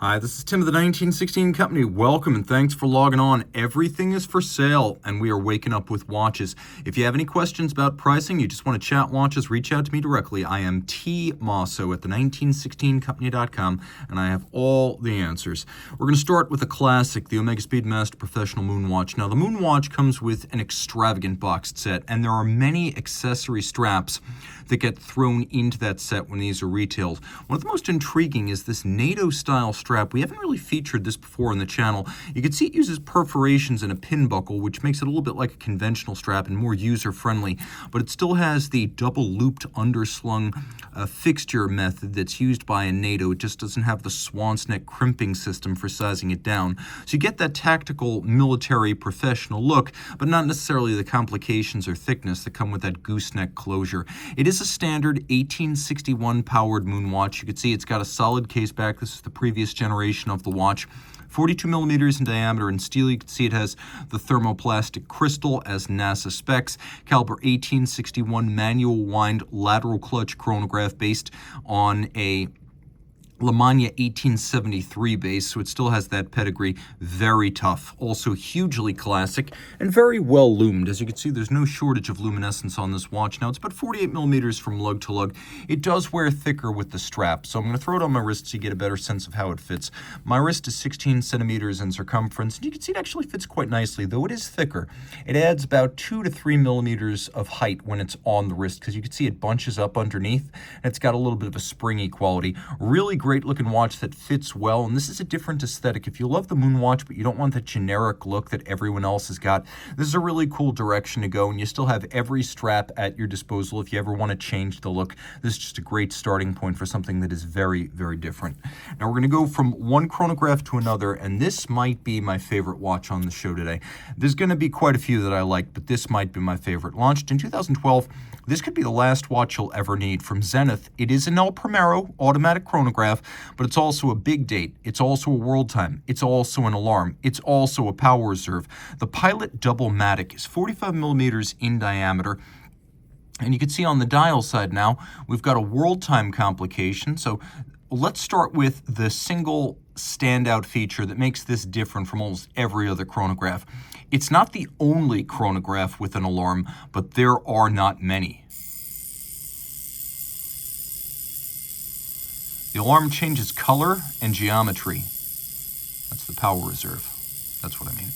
Hi, this is Tim of the 1916 Company. Welcome and thanks for logging on. Everything is for sale and we are waking up with watches. If you have any questions about pricing, you just want to chat watches, reach out to me directly. I am Team Mosso at the 1916company.com and I have all the answers. We're going to start with a classic, the Omega Speedmaster Professional Moonwatch. Now, the Moonwatch comes with an extravagant boxed set and there are many accessory straps that get thrown into that set when these are retailed. One of the most intriguing is this NATO style strap. We haven't really featured this before on the channel. You can see it uses perforations and a pin buckle, which makes it a little bit like a conventional strap and more user-friendly, but it still has the double looped underslung fixture method that's used by a NATO. It just doesn't have the swan's neck crimping system for sizing it down. So you get that tactical, military, professional look, but not necessarily the complications or thickness that come with that gooseneck closure. It is a standard 1861 powered Moonwatch. You can see it's got a solid case back. This is the previous generation of the watch. 42 millimeters in diameter in steel. You can see it has the thermoplastic crystal as NASA specs. Caliber 1861 manual wind lateral clutch chronograph based on a Lemania 1873 base, so it still has that pedigree. Very tough, also hugely classic, and very well loomed. As you can see, there's no shortage of luminescence on this watch. Now, it's about 48 millimeters from lug to lug. It does wear thicker with the strap, so I'm going to throw it on my wrist so you get a better sense of how it fits. My wrist is 16 centimeters in circumference, and you can see it actually fits quite nicely, though it is thicker. It adds about 2 to 3 millimeters of height when it's on the wrist, because you can see it bunches up underneath, and it's got a little bit of a springy quality. Really great looking watch that fits well, and this is a different aesthetic. If you love the Moonwatch but you don't want the generic look that everyone else has got, this is a really cool direction to go, and you still have every strap at your disposal if you ever want to change the look. This is just a great starting point for something that is very, very different. Now we're going to go from one chronograph to another, and this might be my favorite watch on the show today. There's going to be quite a few that I like, but this might be my favorite. Launched in 2012, this could be the last watch you'll ever need. From Zenith, it is an El Primero automatic chronograph, but it's also a big date. It's also a world time. It's also an alarm. It's also a power reserve. The Pilot Doublematic is 45 millimeters in diameter. And you can see on the dial side now, we've got a world time complication. So let's start with the single standout feature that makes this different from almost every other chronograph. It's not the only chronograph with an alarm, but there are not many. The alarm changes color and geometry. That's the power reserve. That's what I mean.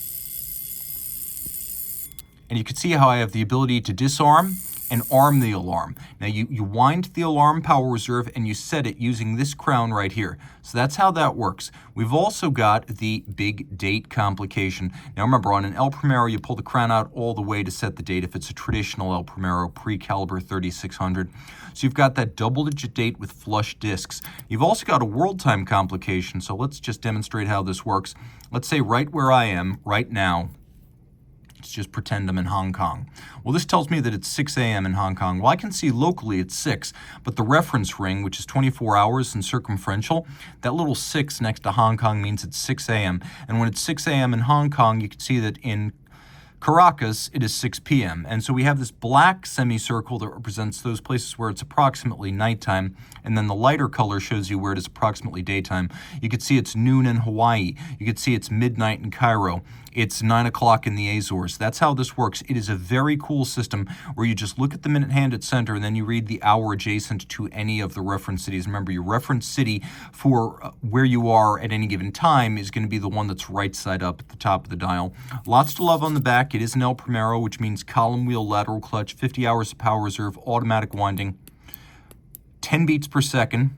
And you can see how I have the ability to disarm and arm the alarm. Now you wind the alarm power reserve and you set it using this crown right here. So that's how that works. We've also got the big date complication. Now remember, on an El Primero, you pull the crown out all the way to set the date if it's a traditional El Primero pre-caliber 3600. So you've got that double-digit date with flush discs. You've also got a world time complication, so let's just demonstrate how this works. Let's say right where I am right now, let's just pretend I'm in Hong Kong. Well, this tells me that it's 6 a.m. in Hong Kong. Well, I can see locally it's 6, but the reference ring, which is 24 hours in circumferential, that little 6 next to Hong Kong means it's 6 a.m. And when it's 6 a.m. in Hong Kong, you can see that in Caracas, it is 6 p.m. And so we have this black semicircle that represents those places where it's approximately nighttime, and then the lighter color shows you where it is approximately daytime. You can see it's noon in Hawaii. You can see it's midnight in Cairo. It's 9 o'clock in the Azores. That's how this works. It is a very cool system where you just look at the minute hand at center and then you read the hour adjacent to any of the reference cities. Remember, your reference city for where you are at any given time is going to be the one that's right side up at the top of the dial. Lots to love on the back. It is an El Primero, which means column wheel lateral clutch, 50 hours of power reserve, automatic winding, 10 beats per second.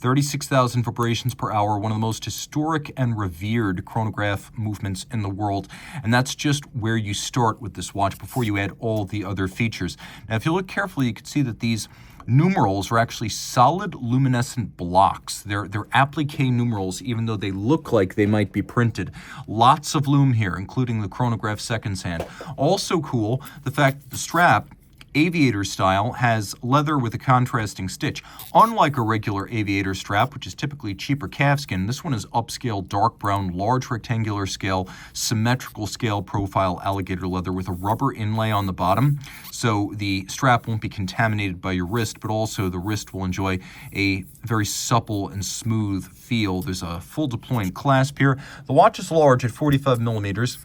36,000 vibrations per hour, one of the most historic and revered chronograph movements in the world. And that's just where you start with this watch before you add all the other features. Now, if you look carefully, you can see that these numerals are actually solid luminescent blocks. They're applique numerals, even though they look like they might be printed. Lots of lume here, including the chronograph seconds hand. Also cool, the fact that the strap aviator style, has leather with a contrasting stitch. Unlike a regular aviator strap, which is typically cheaper calfskin, this one is upscale dark brown, large rectangular scale, symmetrical scale profile alligator leather with a rubber inlay on the bottom, so the strap won't be contaminated by your wrist, but also the wrist will enjoy a very supple and smooth feel. There's a full deploying clasp here. The watch is large at 45 millimeters.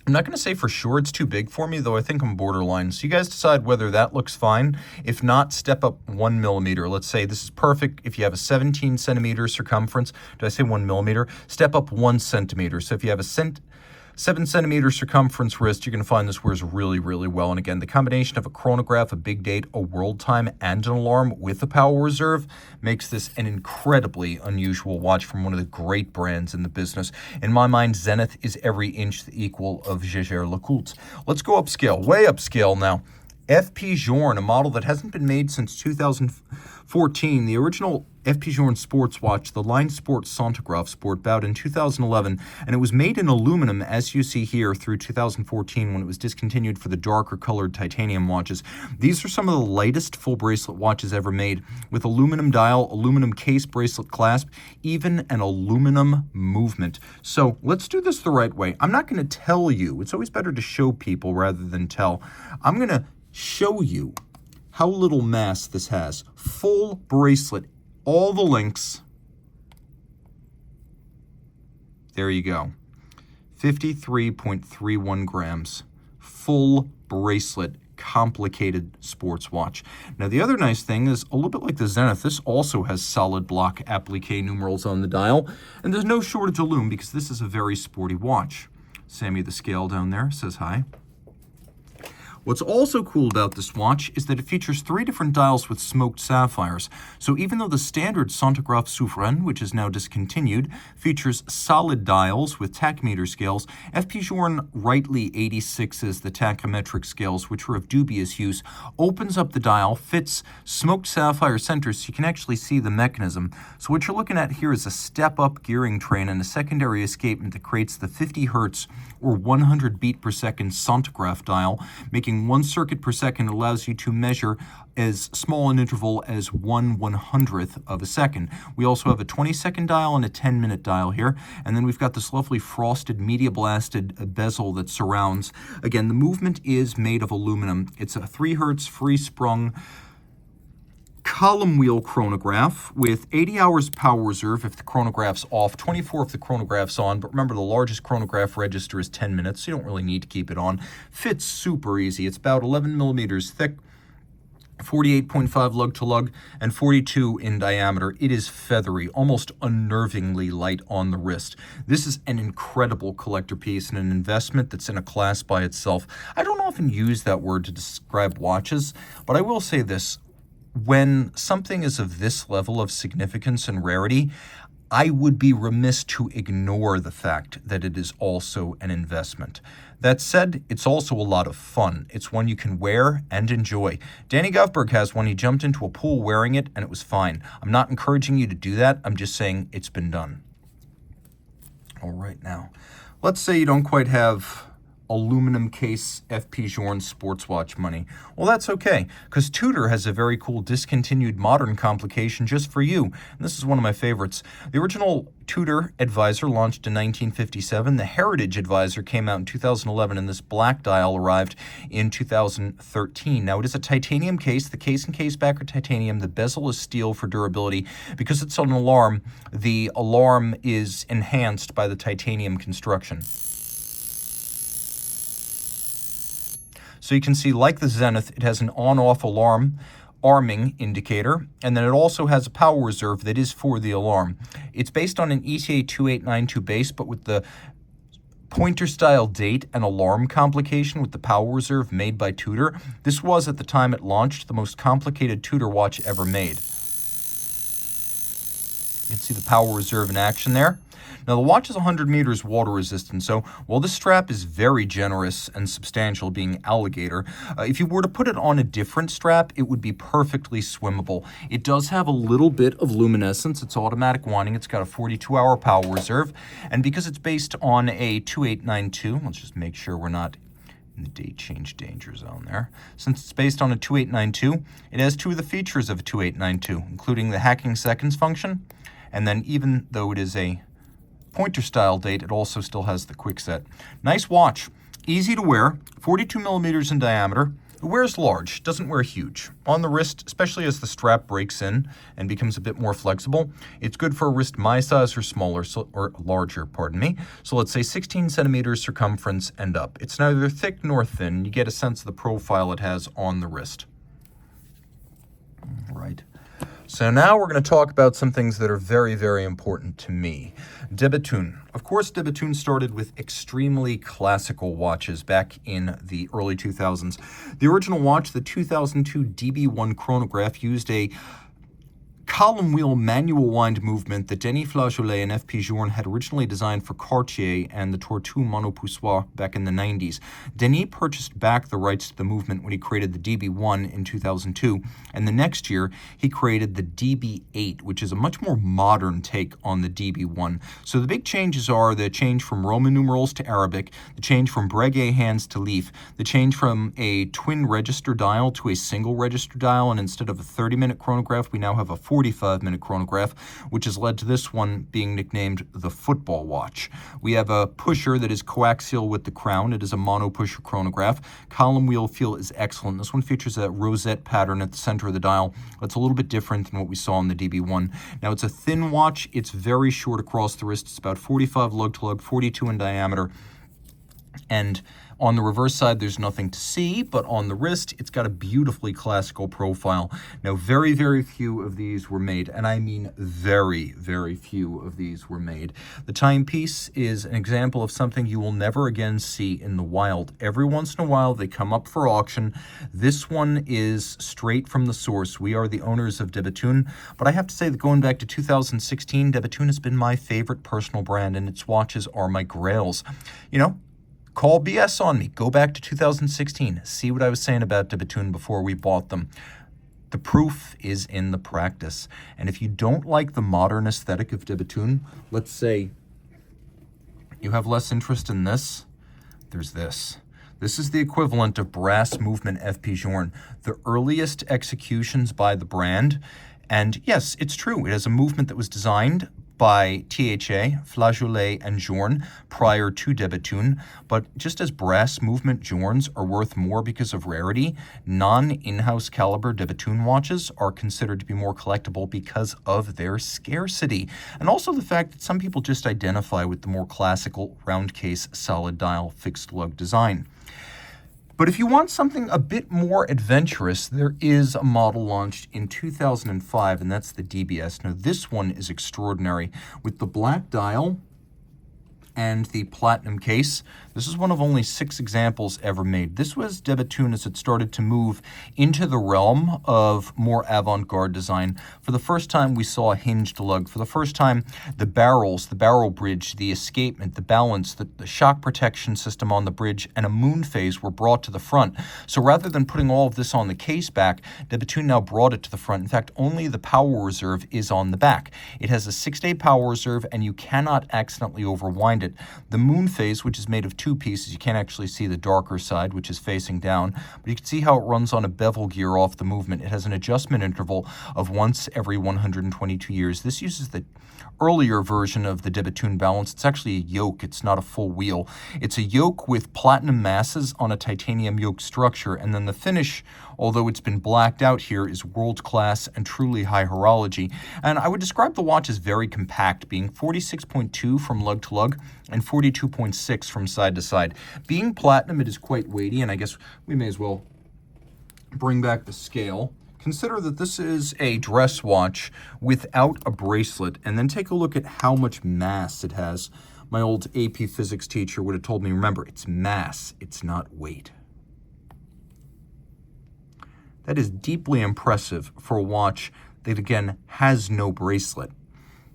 I'm not going to say for sure it's too big for me, though I think I'm borderline. So you guys decide whether that looks fine. If not, step up 1 millimeter. Let's say this is perfect if you have a 17 centimeter circumference. Did I say 1 millimeter? Step up 1 centimeter. So if you have a 7 centimeter circumference wrist, you're going to find this wears really, really well. And again, the combination of a chronograph, a big date, a world time, and an alarm with a power reserve makes this an incredibly unusual watch from one of the great brands in the business. In my mind, Zenith is every inch the equal of Jaeger-LeCoultre. Let's go upscale, way upscale now. FP Journe, a model that hasn't been made since 2014. The original FP Journe sports watch, the Line Sport Centigraphe Sport, bowed in 2011, and it was made in aluminum, as you see here, through 2014 when it was discontinued for the darker colored titanium watches. These are some of the lightest full bracelet watches ever made, with aluminum dial, aluminum case bracelet clasp, even an aluminum movement. So let's do this the right way. I'm not going to tell you. It's always better to show people rather than tell. I'm going to show you how little mass this has. Full bracelet, all the links. There you go. 53.31 grams. Full bracelet, complicated sports watch. Now the other nice thing is, a little bit like the Zenith, this also has solid block applique numerals on the dial, and there's no shortage of lume because this is a very sporty watch. Sammy the scale down there says hi. What's also cool about this watch is that it features 3 different dials with smoked sapphires. So even though the standard Centigraphe Souverain, which is now discontinued, features solid dials with tachymeter scales, FP Journe rightly 86s the tachymetric scales, which were of dubious use, opens up the dial, fits smoked sapphire centers so you can actually see the mechanism. So what you're looking at here is a step-up gearing train and a secondary escapement that creates the 50 hertz or 100 beat per second Centigraphe dial, making 1 circuit per second allows you to measure as small an interval as 1/100th of a second. We also have a 20-second dial and a 10-minute dial here, and then we've got this lovely frosted media blasted bezel that surrounds. Again, the movement is made of aluminum. It's a 3 hertz free sprung column wheel chronograph with 80 hours power reserve if the chronograph's off, 24 if the chronograph's on, but remember the largest chronograph register is 10 minutes, so you don't really need to keep it on. Fits super easy. It's about 11 millimeters thick, 48.5 lug to lug, and 42 in diameter. It is feathery, almost unnervingly light on the wrist. This is an incredible collector piece and an investment that's in a class by itself. I don't often use that word to describe watches, but I will say this. When something is of this level of significance and rarity, I would be remiss to ignore the fact that it is also an investment. That said, it's also a lot of fun. It's one you can wear and enjoy. Danny Govberg has one. He jumped into a pool wearing it, and it was fine. I'm not encouraging you to do that. I'm just saying it's been done. All right, now, let's say you don't quite have aluminum case FP Journe sports watch money. Well, that's okay, because Tudor has a very cool discontinued modern complication just for you. And this is one of my favorites. The original Tudor Advisor launched in 1957. The Heritage Advisor came out in 2011, and this black dial arrived in 2013. Now, it is a titanium case. The case and case back are titanium. The bezel is steel for durability. Because it's an alarm, the alarm is enhanced by the titanium construction. So you can see, like the Zenith, it has an on-off alarm arming indicator, and then it also has a power reserve that is for the alarm. It's based on an ETA 2892 base, but with the pointer-style date and alarm complication with the power reserve made by Tudor. This was, at the time it launched, the most complicated Tudor watch ever made. You can see the power reserve in action there. Now, the watch is 100 meters water resistant, so while this strap is very generous and substantial, being alligator, if you were to put it on a different strap, it would be perfectly swimmable. It does have a little bit of luminescence. It's automatic winding. It's got a 42-hour power reserve, and because it's based on a 2892, let's just make sure we're not in the date change danger zone there. Since it's based on a 2892, it has two of the features of a 2892, including the hacking seconds function, and then even though it is a pointer style date, it also still has the quick set. Nice watch, easy to wear, 42 millimeters in diameter. It wears large, doesn't wear huge. On the wrist, especially as the strap breaks in and becomes a bit more flexible, it's good for a wrist my size or smaller, or larger, pardon me. So let's say 16 centimeters circumference and up. It's neither thick nor thin. You get a sense of the profile it has on the wrist. All right. So now we're going to talk about some things that are very, very important to me. De Bethune. Of course, De Bethune started with extremely classical watches back in the early 2000s. The original watch, the 2002 DB1 chronograph, used a column wheel manual wind movement that Denis Flageolet and F.P. Journe had originally designed for Cartier and the Tortue Monopulsante back in the 90s. Denis purchased back the rights to the movement when he created the DB1 in 2002, and the next year he created the DB8, which is a much more modern take on the DB1. So the big changes are the change from Roman numerals to Arabic, the change from Breguet hands to leaf, the change from a twin register dial to a single register dial, and instead of a 30-minute chronograph, we now have a 45-minute chronograph, which has led to this one being nicknamed the football watch. We have a pusher that is coaxial with the crown. It is a mono pusher chronograph. Column wheel feel is excellent. This one features a rosette pattern at the center of the dial. That's a little bit different than what we saw in the DB1. Now, it's a thin watch. It's very short across the wrist. It's about 45 lug to lug, 42 in diameter. And on the reverse side, there's nothing to see, but on the wrist, it's got a beautifully classical profile. Now, very, very few of these were made, and I mean very, very few of these were made. The timepiece is an example of something you will never again see in the wild. Every once in a while, they come up for auction. This one is straight from the source. We are the owners of De Bethune, but I have to say that going back to 2016, De Bethune has been my favorite personal brand, and its watches are my grails. You know, call BS on me. Go back to 2016. See what I was saying about De Bethune before we bought them. The proof is in the practice. And if you don't like the modern aesthetic of De Bethune, let's say you have less interest in this, there's this. This is the equivalent of brass movement FP Journe, the earliest executions by the brand. And yes, it's true. It has a movement that was designed by THA, Flageolet, and Journe prior to De Bethune, but just as brass movement Journes are worth more because of rarity, non-in-house caliber De Bethune watches are considered to be more collectible because of their scarcity, and also the fact that some people just identify with the more classical round case solid dial fixed lug design. But if you want something a bit more adventurous, there is a model launched in 2005, and that's the DBS. Now, this one is extraordinary. With the black dial and the platinum case, this is one of only 6 examples ever made. This was De Bethune as it started to move into the realm of more avant-garde design. For the first time, we saw a hinged lug. For the first time, the barrels, the barrel bridge, the escapement, the balance, the shock protection system on the bridge, and a moon phase were brought to the front. So rather than putting all of this on the case back, De Bethune now brought it to the front. In fact, only the power reserve is on the back. It has a 6-day power reserve, and you cannot accidentally overwind it. The moon phase, which is made of 2 pieces, you can't actually see the darker side, which is facing down, but you can see how it runs on a bevel gear off the movement. It has an adjustment interval of once every 122 years. This uses the earlier version of the De Bethune balance. It's actually a yoke. It's not a full wheel. It's a yoke with platinum masses on a titanium yoke structure, and then the finish, although it's been blacked out here, is world-class and truly high horology. And I would describe the watch as very compact, being 46.2 from lug to lug and 42.6 from side to side. Being platinum, it is quite weighty, and I guess we may as well bring back the scale. Consider that this is a dress watch without a bracelet, and then take a look at how much mass it has. My old AP physics teacher would have told me, remember, it's mass, it's not weight. That is deeply impressive for a watch that, again, has no bracelet.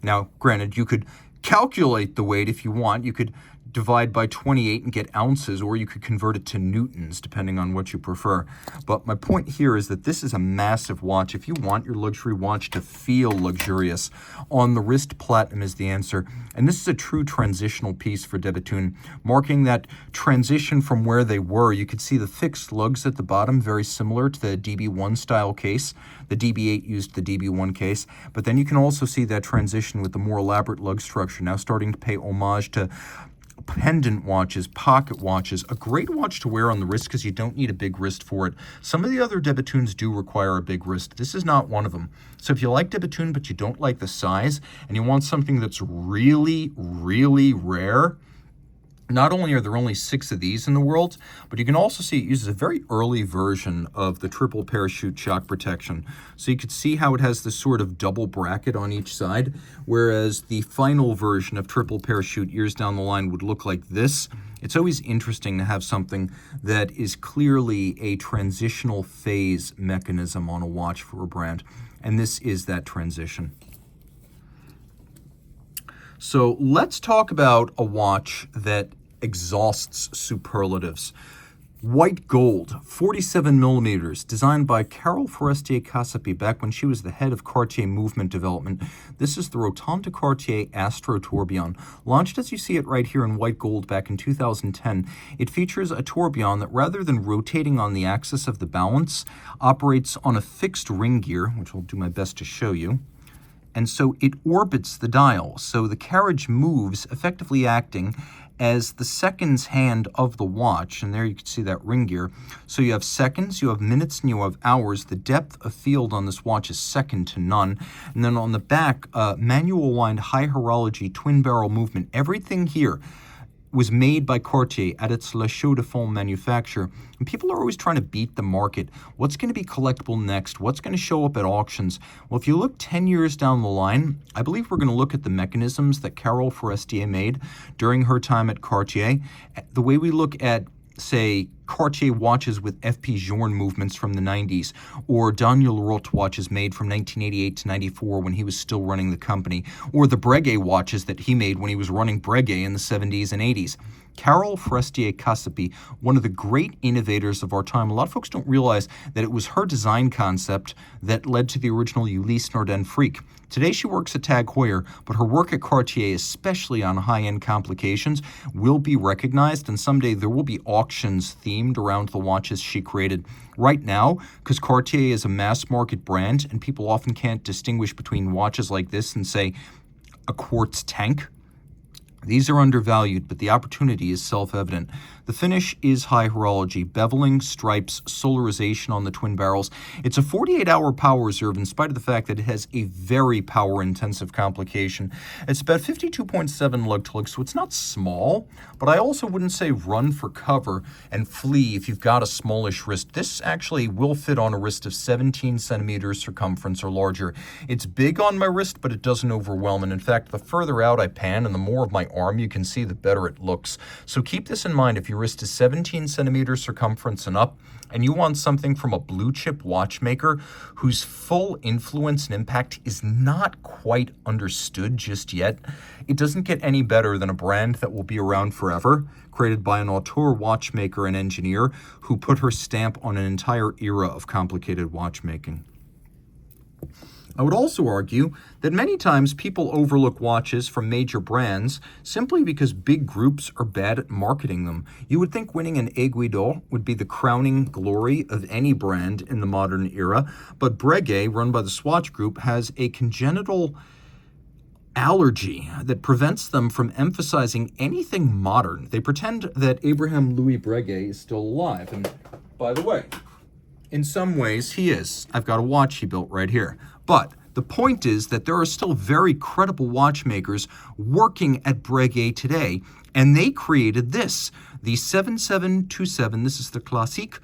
Now, granted, you could calculate the weight if you want. You could divide by 28 and get ounces, or you could convert it to newtons, depending on what you prefer. But my point here is that this is a massive watch. If you want your luxury watch to feel luxurious, on the wrist, platinum is the answer. And this is a true transitional piece for de Bethune, marking that transition from where they were. You could see the fixed lugs at the bottom, very similar to the DB1 style case. The DB8 used the DB1 case, but then you can also see that transition with the more elaborate lug structure, now starting to pay homage to pendant watches, pocket watches, a great watch to wear on the wrist because you don't need a big wrist for it. Some of the other de Bethunes do require a big wrist. This is not one of them. So if you like de Bethune but you don't like the size and you want something that's really, really rare, not only are there only 6 of these in the world, but you can also see it uses a very early version of the triple parachute shock protection. So you could see how it has this sort of double bracket on each side, whereas the final version of triple parachute years down the line would look like this. It's always interesting to have something that is clearly a transitional phase mechanism on a watch for a brand, and this is that transition. So let's talk about a watch that exhausts superlatives. White gold, 47 millimeters, designed by Carole Forestier-Cassapy back when she was the head of Cartier movement development. This is the Rotonde Cartier Astrotourbillon, launched as you see it right here in white gold back in 2010. It features a tourbillon that, rather than rotating on the axis of the balance, operates on a fixed ring gear, which I'll do my best to show you. And so it orbits the dial, so the carriage moves, effectively acting as the seconds hand of the watch, and there you can see that ring gear. So you have seconds, you have minutes, and you have hours. The depth of field on this watch is second to none. And then on the back, manual wind high horology twin barrel movement. Everything here was made by Cartier at its Le Chaux de Fonds manufacture. And people are always trying to beat the market. What's going to be collectible next? What's going to show up at auctions? Well, if you look 10 years down the line, I believe we're going to look at the mechanisms that Carole Forestier made during her time at Cartier. The way we look at, say, Cartier watches with FP Journe movements from the 90s, or Daniel Leroux watches made from 1988 to 94 when he was still running the company, or the Breguet watches that he made when he was running Breguet in the 70s and 80s. Carole Forestier-Cassapy, one of the great innovators of our time. A lot of folks don't realize that it was her design concept that led to the original Ulysse Nardin Freak. Today she works at Tag Heuer, but her work at Cartier, especially on high-end complications, will be recognized, and someday there will be auctions themed around the watches she created. Right now, because Cartier is a mass-market brand, and people often can't distinguish between watches like this and, say, a quartz tank, these are undervalued, but the opportunity is self-evident. The finish is high horology, beveling, stripes, solarization on the twin barrels. It's a 48-hour power reserve in spite of the fact that it has a very power-intensive complication. It's about 52.7 lug to lug, so it's not small, but I also wouldn't say run for cover and flee if you've got a smallish wrist. This actually will fit on a wrist of 17 centimeters circumference or larger. It's big on my wrist, but it doesn't overwhelm, and in fact, the further out I pan and the more of my arm you can see, the better it looks. So keep this in mind if your wrist is 17 centimeters circumference and up, and you want something from a blue chip watchmaker whose full influence and impact is not quite understood just yet, it doesn't get any better than a brand that will be around forever, created by an auteur watchmaker and engineer who put her stamp on an entire era of complicated watchmaking. I would also argue that many times people overlook watches from major brands simply because big groups are bad at marketing them. You would think winning an Aiguille d'Or would be the crowning glory of any brand in the modern era, but Breguet, run by the Swatch Group, has a congenital allergy that prevents them from emphasizing anything modern. They pretend that Abraham Louis Breguet is still alive, and by the way, in some ways he is. I've got a watch he built right here. But the point is that there are still very credible watchmakers working at Breguet today, and they created this, the 7727. This is the Classique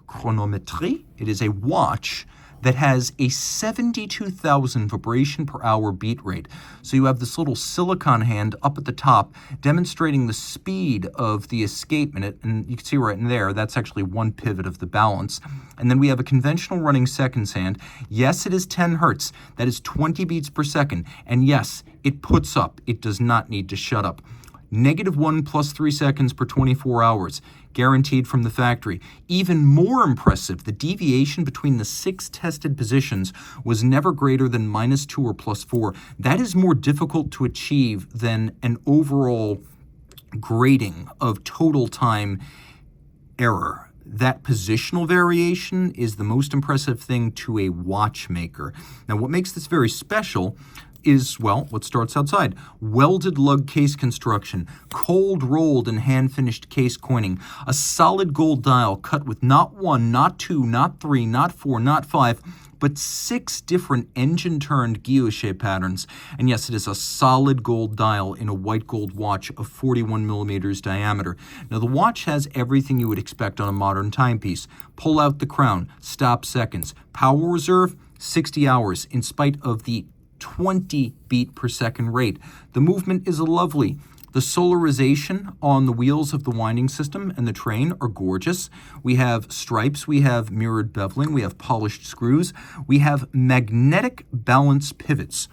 Chronométrie. It is a watch that has a 72,000 vibration per hour beat rate. So you have this little silicon hand up at the top demonstrating the speed of the escapement, and you can see right in there, that's actually one pivot of the balance. And then we have a conventional running seconds hand. Yes, it is 10 hertz. That is 20 beats per second. And yes, it puts up. It does not need to shut up. -1 plus 3 seconds per 24 hours, guaranteed from the factory. Even more impressive, the deviation between the 6 tested positions was never greater than -2 or +4. That is more difficult to achieve than an overall grading of total time error. That positional variation is the most impressive thing to a watchmaker. Now, what makes this very special is, well, what starts outside. Welded lug case construction, cold rolled and hand-finished case coining, a solid gold dial cut with not 1, not 2, not 3, not 4, not 5, but 6 different engine-turned guilloche patterns. And yes, it is a solid gold dial in a white gold watch of 41 millimeters diameter. Now, the watch has everything you would expect on a modern timepiece. Pull out the crown, stop seconds. Power reserve, 60 hours, in spite of the 20 beat per second rate. The movement is lovely. The solarization on the wheels of the winding system and the train are gorgeous. We have stripes, we have mirrored beveling, we have polished screws, we have magnetic balance pivots.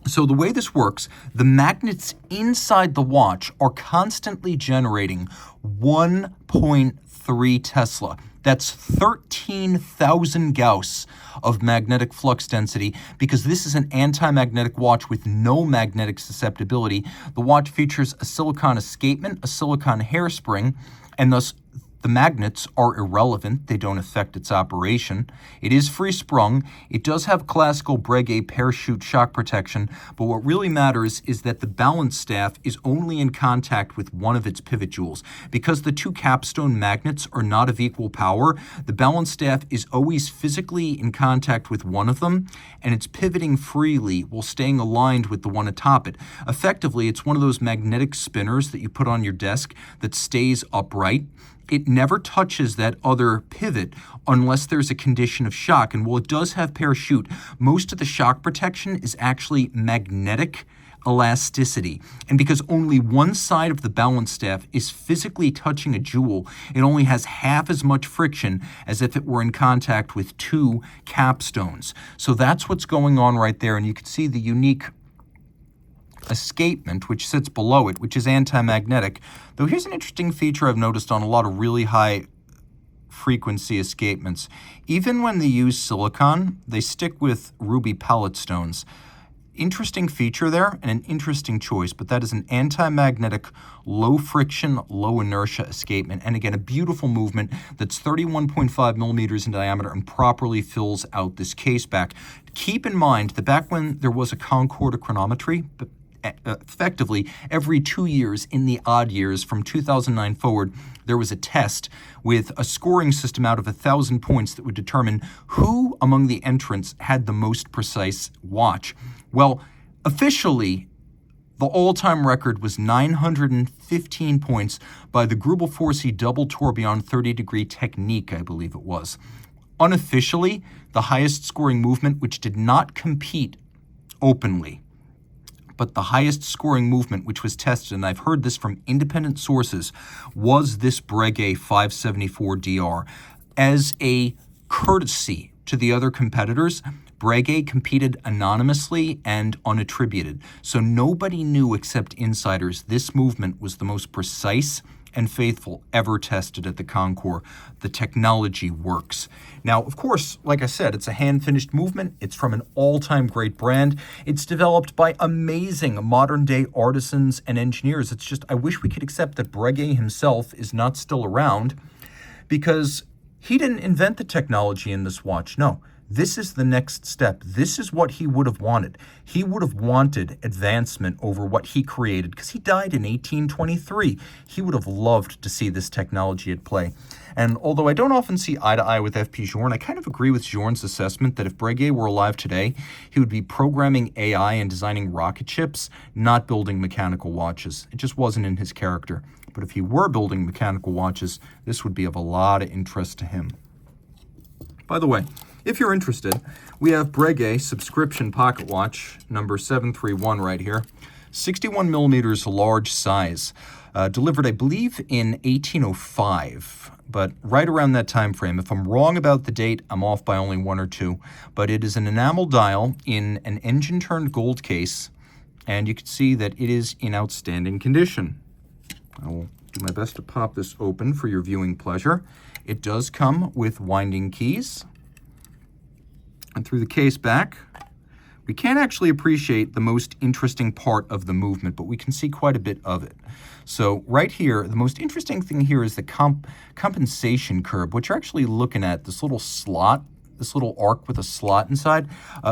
So the way this works, the magnets inside the watch are constantly generating 1.3 Tesla. That's 13,000 Gauss of magnetic flux density, because this is an anti-magnetic watch with no magnetic susceptibility. The watch features a silicon escapement, a silicon hairspring, and thus the magnets are irrelevant. They don't affect its operation. It is free-sprung. It does have classical Breguet parachute shock protection, but what really matters is that the balance staff is only in contact with one of its pivot jewels. Because the 2 capstone magnets are not of equal power, the balance staff is always physically in contact with one of them, and it's pivoting freely while staying aligned with the one atop it. Effectively, it's one of those magnetic spinners that you put on your desk that stays upright. It never touches that other pivot unless there's a condition of shock. And while it does have parachute, most of the shock protection is actually magnetic elasticity. And because only one side of the balance staff is physically touching a jewel, it only has half as much friction as if it were in contact with 2 capstones. So that's what's going on right there. And you can see the unique escapement, which sits below it, which is anti-magnetic. Though here's an interesting feature I've noticed on a lot of really high frequency escapements. Even when they use silicon, they stick with ruby pallet stones. Interesting feature there and an interesting choice, but that is an anti-magnetic, low friction, low inertia escapement. And again, a beautiful movement that's 31.5 millimeters in diameter and properly fills out this case back. Keep in mind that back when there was a Concorde chronometry, effectively every 2 years in the odd years from 2009 forward, there was a test with a scoring system out of 1,000 points that would determine who among the entrants had the most precise watch. Well, officially, the all-time record was 915 points by the Grubel-Forsey Double Tourbillon 30-degree technique, I believe it was. Unofficially, the highest scoring movement, which did not compete openly, but the highest scoring movement which was tested, and I've heard this from independent sources, was this Breguet 574DR. As a courtesy to the other competitors, Breguet competed anonymously and unattributed. So nobody knew except insiders this movement was the most precise and faithful ever tested at the Concorde. The technology works. Now, of course, like I said, it's a hand-finished movement. It's from an all-time great brand. It's developed by amazing modern-day artisans and engineers. It's just, I wish we could accept that Breguet himself is not still around, because he didn't invent the technology in this watch. No. This is the next step. This is what he would have wanted. He would have wanted advancement over what he created, because he died in 1823. He would have loved to see this technology at play. And although I don't often see eye to eye with FP Journe, I kind of agree with Journe's assessment that if Breguet were alive today, he would be programming AI and designing rocket ships, not building mechanical watches. It just wasn't in his character. But if he were building mechanical watches, this would be of a lot of interest to him. By the way, if you're interested, we have Breguet subscription pocket watch number 731 right here. 61 millimeters large size. Delivered, I believe, in 1805, but right around that time frame. If I'm wrong about the date, I'm off by only 1 or 2. But it is an enamel dial in an engine-turned gold case. and you can see that it is in outstanding condition. I will do my best to pop this open for your viewing pleasure. It does come with winding keys. And through the case back, we can't actually appreciate the most interesting part of the movement, but we can see quite a bit of it. So right here, the most interesting thing here is the compensation curve, which you're actually looking at this little slot, this little arc with a slot inside.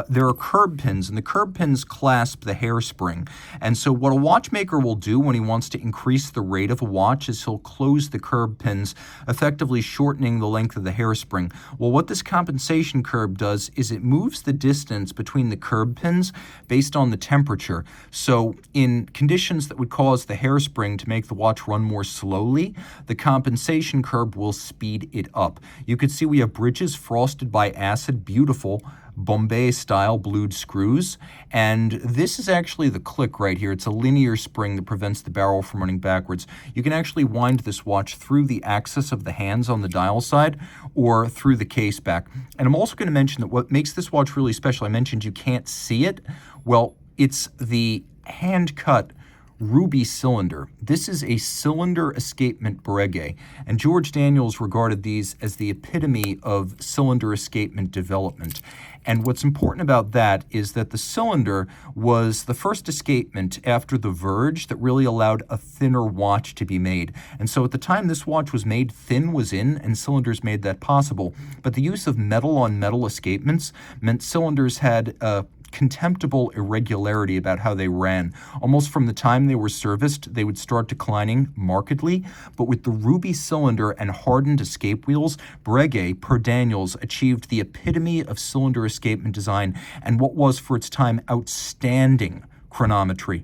There are curb pins, and the curb pins clasp the hairspring. And so what a watchmaker will do when he wants to increase the rate of a watch is he'll close the curb pins, effectively shortening the length of the hairspring. Well, what this compensation curve does is it moves the distance between the curb pins based on the temperature. So in conditions that would cause the hairspring to make the watch run more slowly, the compensation curve will speed it up. You can see we have bridges frosted by acid, beautiful Bombay style blued screws, and this is actually the click right here. It's a linear spring that prevents the barrel from running backwards. You can actually wind this watch through the axis of the hands on the dial side or through the case back. And I'm also going to mention that what makes this watch really special, I mentioned you can't see it. Well, it's the hand cut ruby cylinder. This is a cylinder escapement Breguet, and George Daniels regarded these as the epitome of cylinder escapement development. And what's important about that is that the cylinder was the first escapement after the Verge that really allowed a thinner watch to be made. And so at the time this watch was made, thin was in, and cylinders made that possible. But the use of metal-on-metal escapements meant cylinders had a contemptible irregularity about how they ran. Almost from the time they were serviced, they would start declining markedly. But with the ruby cylinder and hardened escape wheels, Breguet, per Daniels, achieved the epitome of cylinder escapement design and what was for its time outstanding chronometry.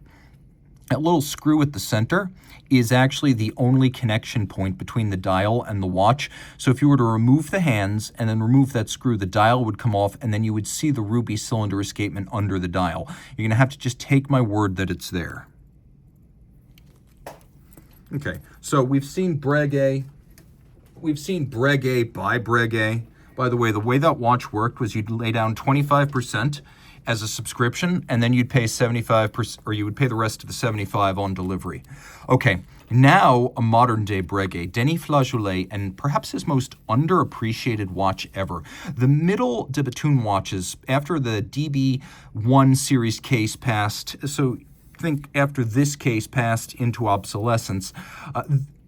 That little screw at the center is actually the only connection point between the dial and the watch. So if you were to remove the hands and then remove that screw, the dial would come off and then you would see the ruby cylinder escapement under the dial. You're going to have to just take my word that it's there. Okay, so we've seen Breguet. We've seen Breguet by Breguet. By the way that watch worked was you'd lay down 25% as a subscription, and then you'd pay 75%, or you would pay the rest of the 75 on delivery. Okay, now a modern day Breguet, Denis Flageolet, and perhaps his most underappreciated watch ever. The middle de Bethune watches, after the DB1 series case passed, so think after this case passed into obsolescence,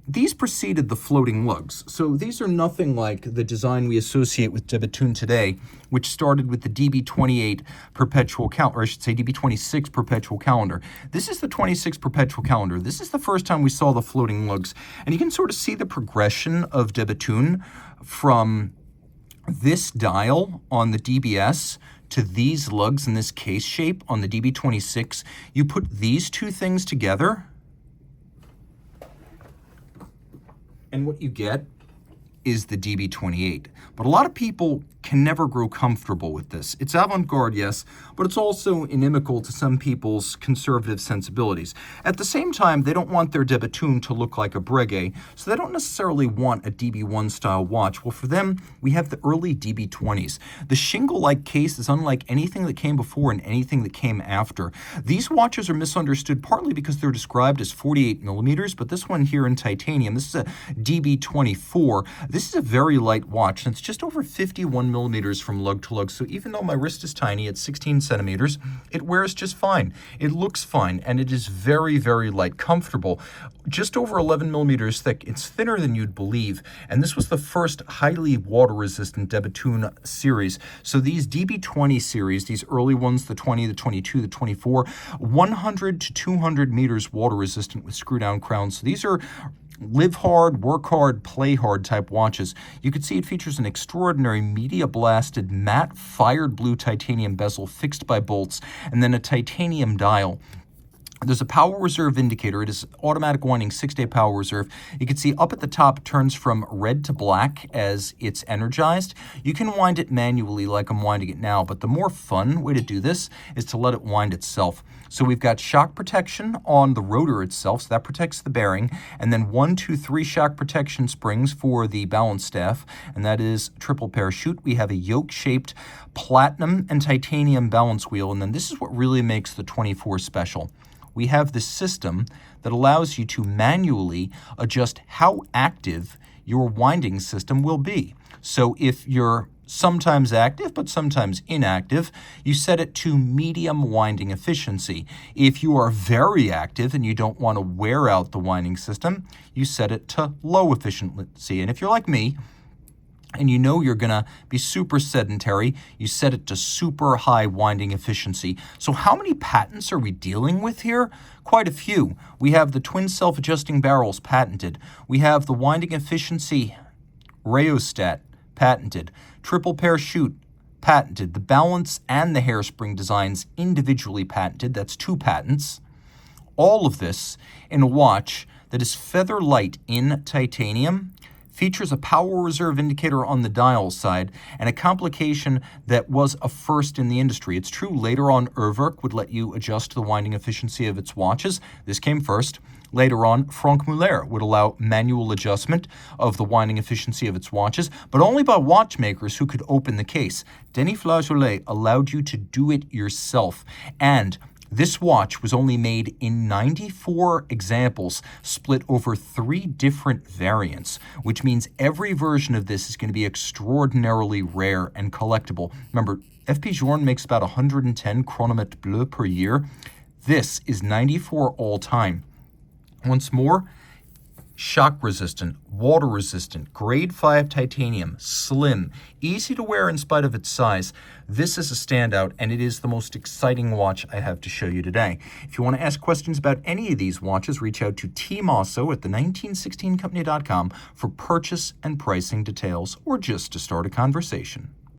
these preceded the floating lugs. So these are nothing like the design we associate with de Bethune today, which started with the DB28 perpetual calendar, or I should say DB26 perpetual calendar. This is the 26 perpetual calendar. This is the first time we saw the floating lugs. And you can sort of see the progression of de Bethune from this dial on the DBS to these lugs in this case shape on the DB26. You put these two things together, and what you get is the DB28. But a lot of people can never grow comfortable with this. It's avant-garde, yes, but it's also inimical to some people's conservative sensibilities. At the same time, they don't want their de Bethune to look like a Breguet, so they don't necessarily want a DB1 style watch. Well, for them, we have the early DB20s. The shingle-like case is unlike anything that came before and anything that came after. These watches are misunderstood partly because they're described as 48 millimeters, but this one here in titanium, this is a DB24. This is a very light watch, and it's just over 51 millimeters from lug to lug. So even though my wrist is tiny at 16 centimeters, it wears just fine. It looks fine, and it is very, very light, comfortable. Just over 11 millimeters thick. It's thinner than you'd believe, and this was the first highly water-resistant de Bethune series. So these DB20 series, these early ones, the 20, the 22, the 24, 100 to 200 meters water-resistant with screw-down crowns. So these are live hard, work hard, play hard type watches. You can see it features an extraordinary media-blasted matte fired blue titanium bezel fixed by bolts, and then a titanium dial. There's a power reserve indicator. It is automatic winding 6-day power reserve. You can see up at the top it turns from red to black as it's energized. You can wind it manually like I'm winding it now, but the more fun way to do this is to let it wind itself. So we've got shock protection on the rotor itself, so that protects the bearing, and then 1, 2, 3 shock protection springs for the balance staff, and that is triple parachute. We have a yoke-shaped platinum and titanium balance wheel, and then this is what really makes the 24 special. We have this system that allows you to manually adjust how active your winding system will be. So if you're sometimes active but sometimes inactive, you set it to medium winding efficiency. If you are very active and you don't want to wear out the winding system, you set it to low efficiency. And if you're like me, and you know you're going to be super sedentary, you set it to super high winding efficiency. So how many patents are we dealing with here? Quite a few. We have the twin self-adjusting barrels patented. We have the winding efficiency rheostat patented. Triple parachute patented. The balance and the hairspring designs individually patented. That's 2 patents. All of this in a watch that is feather light in titanium, features a power reserve indicator on the dial side, and a complication that was a first in the industry. It's true later on Urwerk would let you adjust the winding efficiency of its watches. This came first. Later on, Franck Muller would allow manual adjustment of the winding efficiency of its watches, but only by watchmakers who could open the case. Denis Flageolet allowed you to do it yourself, and this watch was only made in 94 examples, split over 3 different variants, which means every version of this is going to be extraordinarily rare and collectible. Remember, FP Journe makes about 110 Chronométrie Bleu per year. This is 94 all time. Once more, shock resistant, water resistant, grade 5 titanium, slim, easy to wear in spite of its size. This is a standout, and it is the most exciting watch I have to show you today. If you want to ask questions about any of these watches, reach out to Team Mosso at the1916company.com for purchase and pricing details, or just to start a conversation.